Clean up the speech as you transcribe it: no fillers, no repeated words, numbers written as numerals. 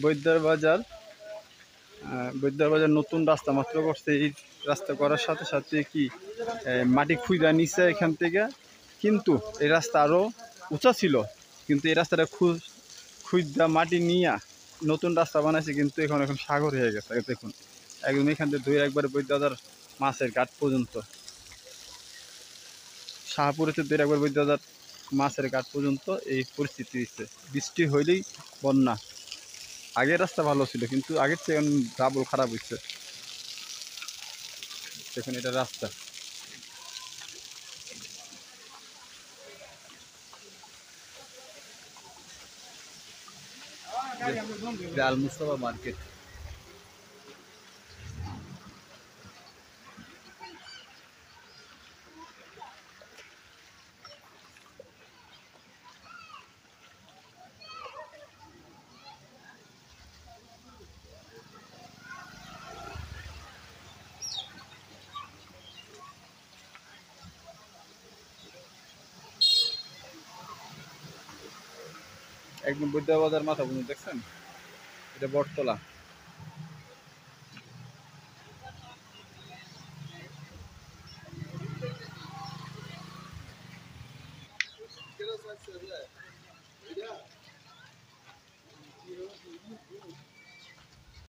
বৈদ্যার বাজার। বৈদ্যার বাজার নতুন রাস্তা মাত্র করছে। এই রাস্তা করার সাথে সাথে কি মাটি খুঁজা নিচ্ছে এখান থেকে, কিন্তু এই রাস্তা আরও উঁচা ছিল, কিন্তু এই রাস্তাটা খুঁজা মাটি নিয়ে নতুন রাস্তা বানাইছে, কিন্তু এখন সাগর হয়ে গেছে। দেখুন একদম এখান থেকে ধরে একবার বৈদ্যবাজার মাছের ঘাট পর্যন্ত, শাহপুরেতে ধরে একবার বৈদ্যবাজার মাছের ঘাট পর্যন্ত এই পরিস্থিতি হচ্ছে। বৃষ্টি হইলেই বন্যা। আগের রাস্তা ভালো ছিল, কিন্তু আগের চেয়ে এখন ডাবল খারাপ হচ্ছে। দেখুন এটা রাস্তা। আল মুস্তাফা মার্কেট। একদম বৈদ্যবাজার মাথা পর্যন্ত দেখছেন, এটা বটতলা।